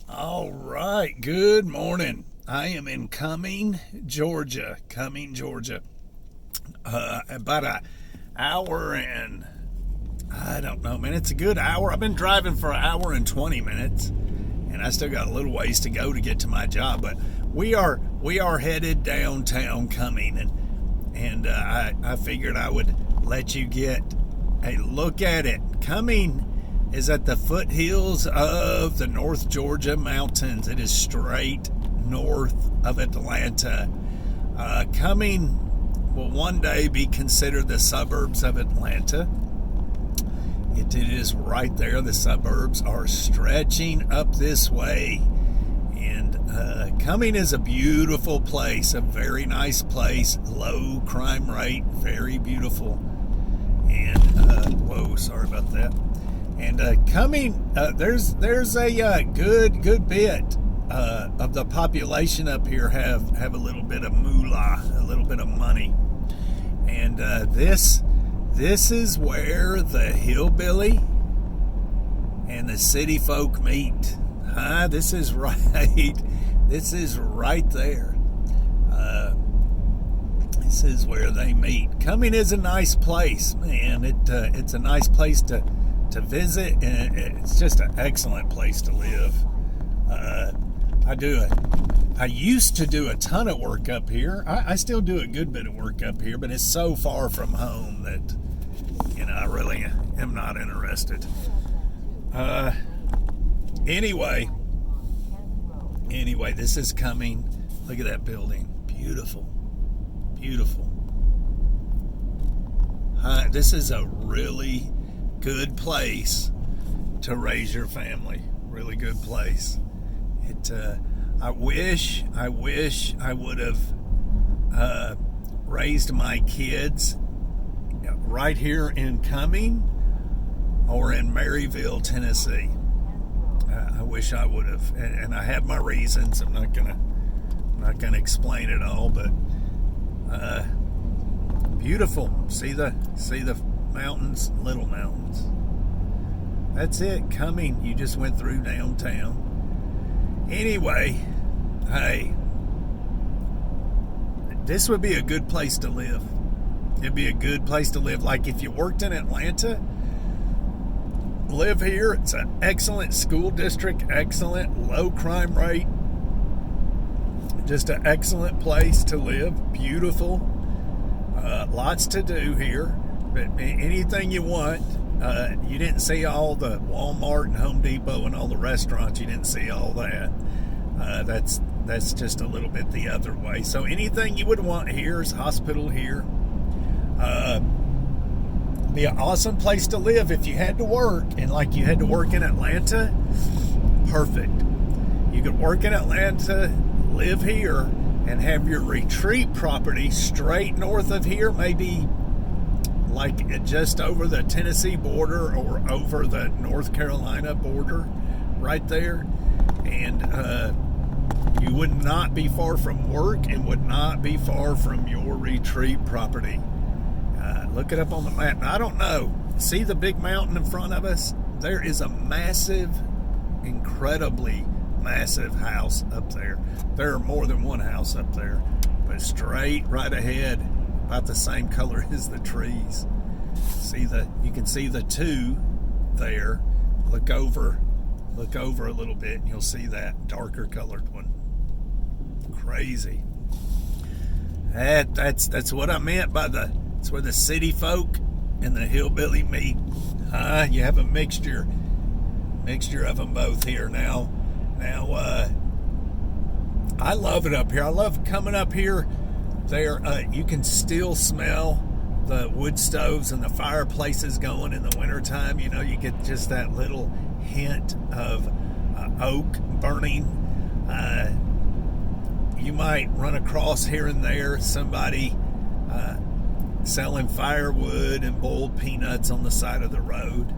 All right, good morning. I am in Cumming, Georgia. Cumming, Georgia. About an hour and I don't know, man. It's a good hour. I've been driving for an hour and 20 minutes, and I still got a little ways to go to get to my job. But we are headed downtown Cumming, and I figured I would let you get a look at it. Cumming is at the foothills of the North Georgia mountains. It is straight north of Atlanta. Cumming will one day be considered the suburbs of Atlanta. It is right there. The suburbs are stretching up this way. And Cumming is a beautiful place, a very nice place, low crime rate, very beautiful. And, whoa, sorry about that. And Cumming, there's a good bit of the population up here have a little bit of moolah, a little bit of money, and this is where the hillbilly and the city folk meet. This is right. This is right there. This is where they meet. Cumming is a nice place, man. It's a nice place to visit, and it's just an excellent place to live. I used to do a ton of work up here. I still do a good bit of work up here, but it's so far from home that I really am not interested. Anyway, this is Cumming. Look at that building. Beautiful. This is a really good place to raise your family. Really good place. I wish I would have raised my kids right here in Cumming or in Maryville, Tennessee. I wish I would have, and I have my reasons. I'm not gonna explain it all, but beautiful. See the mountains, little mountains. That's it. Cumming. You just went through downtown. Anyway, hey, this would be a good place to live. It'd be a good place to live. Like if you worked in Atlanta, live here. It's an excellent school district, excellent low crime rate. Just an excellent place to live. Beautiful. Lots to do here. But anything you want. You didn't see all the Walmart and Home Depot and all the restaurants. You didn't see all that. That's just a little bit the other way. So anything you would want here is hospital here. Be an awesome place to live if you had to work. And like you had to work in Atlanta, perfect. You could work in Atlanta, live here, and have your retreat property straight north of here, maybe like just over the Tennessee border or over the North Carolina border, right there. And you would not be far from work and would not be far from your retreat property. Look it up on the map. I don't know. See the big mountain in front of us? There is a massive, incredibly massive house up there. There are more than one house up there, but straight right ahead, about the same color as the trees. You can see the two there. Look over a little bit and you'll see that darker colored one. Crazy. That's what I meant by it's where the city folk and the hillbilly meet. You have a mixture of them both here now. I love it up here. I love coming up here. You can still smell the wood stoves and the fireplaces going in the wintertime. You get just that little hint of oak burning. You might run across here and there somebody selling firewood and boiled peanuts on the side of the road.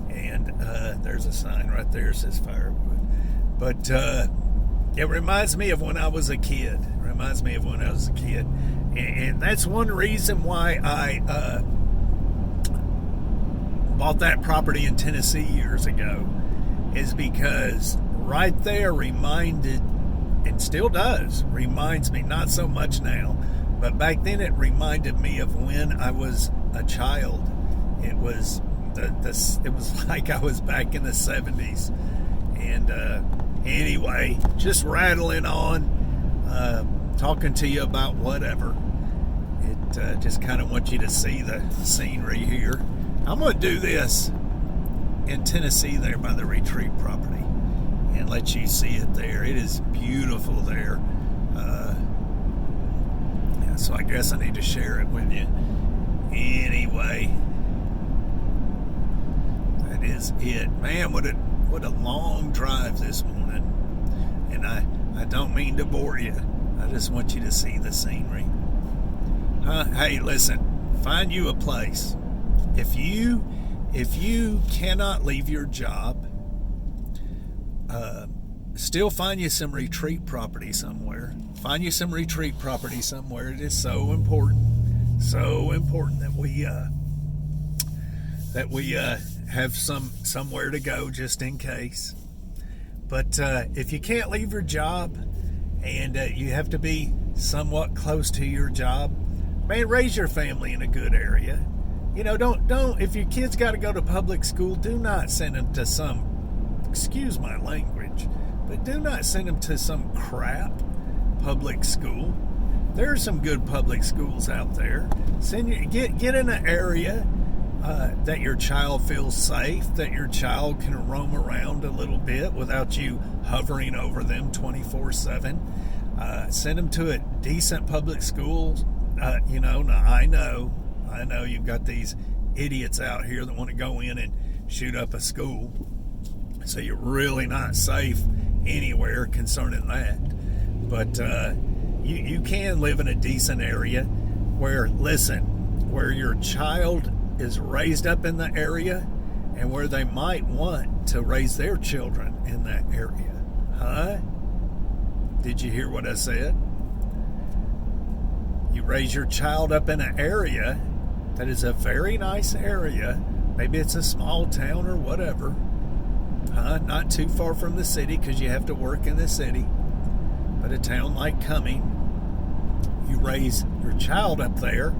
And there's a sign right there that says firewood. But it reminds me of when I was a kid. And that's one reason why I bought that property in Tennessee years ago, is because right there reminded, and still does, reminds me, not so much now, but back then it reminded me of when I was a child. It was it was like I was back in the 70s. And anyway, just rattling on, talking to you about whatever. It just kind of wants you to see the scenery here. I'm going to do this in Tennessee there by the retreat property and let you see it there. It is beautiful there. So I guess I need to share it with you. Anyway, that is it. Man, what a long drive this morning. And I don't mean to bore you. I just want you to see the scenery. Hey, listen, find you a place. If you cannot leave your job, still find you some retreat property somewhere. Find you some retreat property somewhere. It is so important that we have somewhere to go just in case. But if you can't leave your job and you have to be somewhat close to your job, man, raise your family in a good area. You know, don't if your kids got to go to public school, do not send them to some, excuse my language, but do not send them to some crap public school. There are some good public schools out there. Get in an area that your child feels safe, that your child can roam around a little bit without you hovering over them 24/7. Send them to a decent public school. Now I know you've got these idiots out here that want to go in and shoot up a school. So you're really not safe anywhere concerning that. But you can live in a decent area where your child is raised up in the area and where they might want to raise their children in that area. Huh? Did you hear what I said? You raise your child up in an area that is a very nice area. Maybe it's a small town or whatever. Not too far from the city because you have to work in the city. But a town like Cumming, you raise your child up there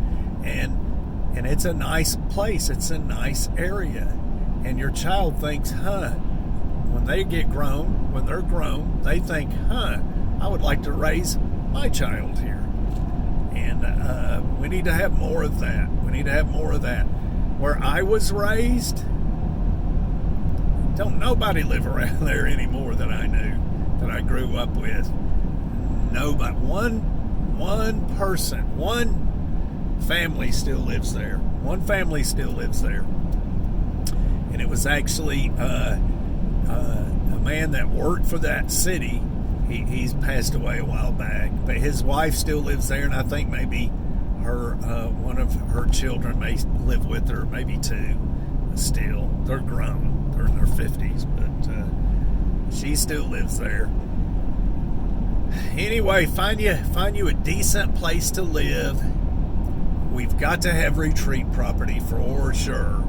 and it's a nice place. It's a nice area. And your child thinks, when they get grown, when they're grown, they think, I would like to raise my child here. And we need to have more of that. We need to have more of that. Where I was raised, don't nobody live around there anymore that I knew, that I grew up with. Nobody. One person, one family still lives there. One family still lives there. And it was actually a man that worked for that city. He's passed away a while back, but his wife still lives there, and I think maybe one of her children may live with her, maybe two. Still, they're grown, they're in their 50s, but she still lives there. Anyway, find you a decent place to live. We've got to have retreat property for sure.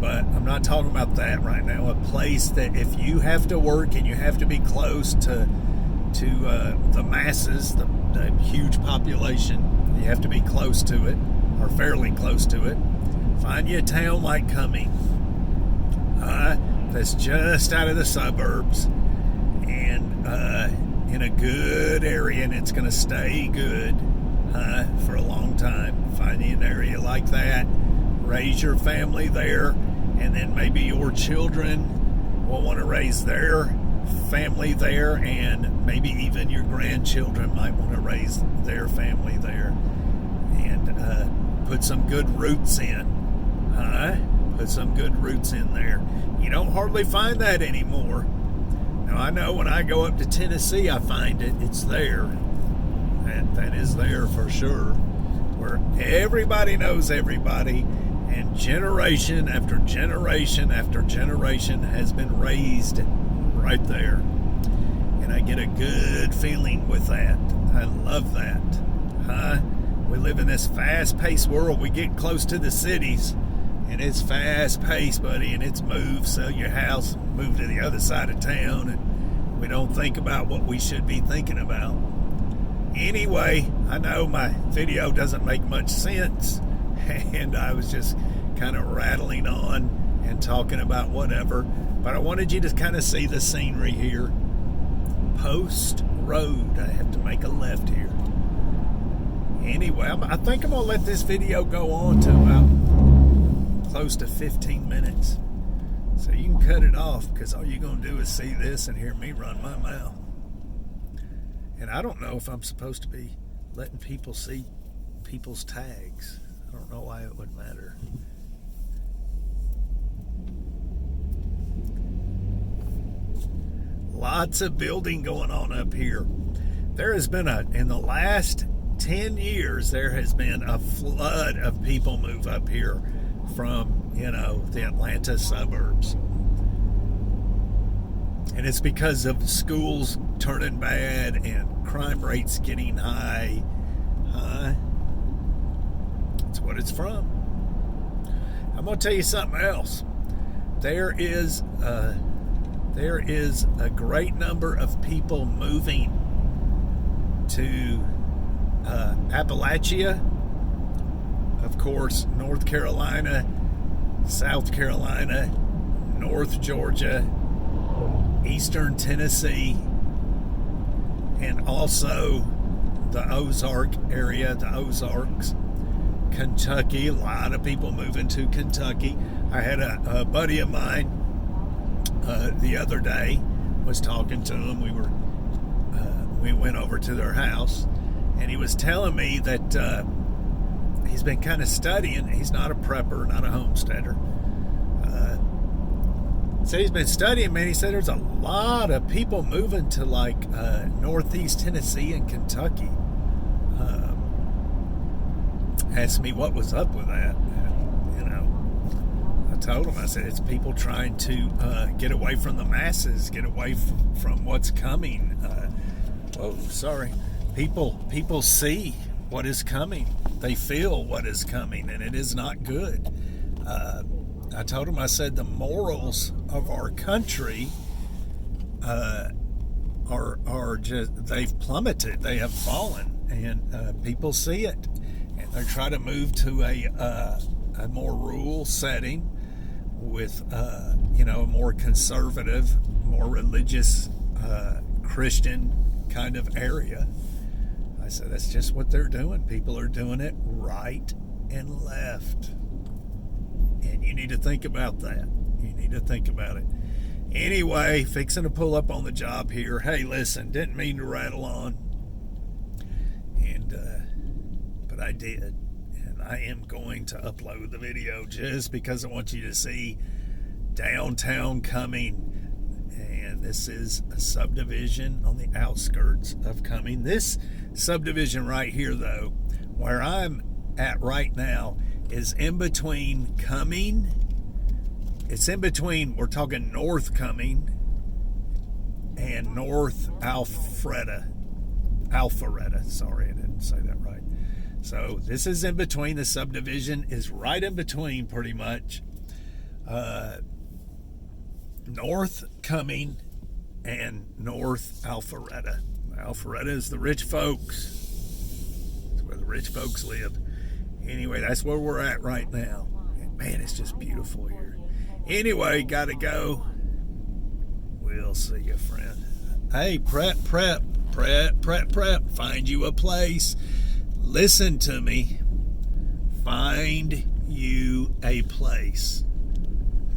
But I'm not talking about that right now. A place that if you have to work and you have to be close to the masses, the huge population, you have to be close to it, or fairly close to it. Find you a town like Cumming, that's just out of the suburbs and in a good area, and it's going to stay good for a long time. Find you an area like that, raise your family there, and then maybe your children will want to raise their family there, and maybe even your grandchildren might want to raise their family there, and put some good roots in. Put some good roots in there. You don't hardly find that anymore. Now I know when I go up to Tennessee, I find it. It's there. That is there for sure. Where everybody knows everybody, and generation after generation after generation has been raised right there. And I get a good feeling with that. I love that. We live in this fast-paced world. We get close to the cities, and it's fast-paced, buddy, and it's move, sell your house, move to the other side of town, don't think about what we should be thinking about. Anyway, I know my video doesn't make much sense, and I was just kind of rattling on and talking about whatever, but I wanted you to kind of see the scenery here. Post Road. I have to make a left here. Anyway, I think I'm going to let this video go on to about close to 15 minutes. So you can cut it off, because all you're going to do is see this and hear me run my mouth. And I don't know if I'm supposed to be letting people see people's tags. I don't know why it would matter. Lots of building going on up here. There has been in the last 10 years, there has been a flood of people move up here from, the Atlanta suburbs. And it's because of schools turning bad and crime rates getting high. That's what it's from. I'm going to tell you something else. There is a great number of people moving to Appalachia, of course, North Carolina, South Carolina, North Georgia, Eastern Tennessee, and also the Ozark area, the Ozarks, Kentucky. A lot of people moving to Kentucky. I had a buddy of mine the other day, was talking to him. We went over to their house, and he was telling me that he's been kind of studying. He's not a prepper, not a homesteader. So he's been studying, man. He said there's a lot of people moving to like Northeast Tennessee and Kentucky. Asked me what was up with that. I told him, I said, it's people trying to get away from the masses, get away from what's coming. People see what is coming. They feel what is coming, and it is not good. I told him, I said, the morals of our country are just, they've plummeted. They have fallen, and people see it. And they're trying to move to a more rural setting with, a more conservative, more religious, Christian kind of area. I said, that's just what they're doing. People are doing it right and left. And you need to think about that. You need to think about it. Anyway, fixing to pull up on the job here. Hey, listen, didn't mean to rattle on. But I did. And I am going to upload the video just because I want you to see downtown Cumming. And this is a subdivision on the outskirts of Cumming. This subdivision right here, though, where I'm at right now, is in between Cumming. It's in between, we're talking North Cumming and North Alpharetta. Sorry, I didn't say that right. So this is in between. The subdivision is right in between, pretty much. North Cumming and North Alpharetta. Alpharetta is the rich folks. It's where the rich folks live. Anyway, that's where we're at right now. And man, it's just beautiful here. Anyway, gotta go. We'll see you, friend. Hey, prep. Find you a place. Listen to me. Find you a place.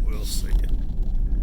We'll see you.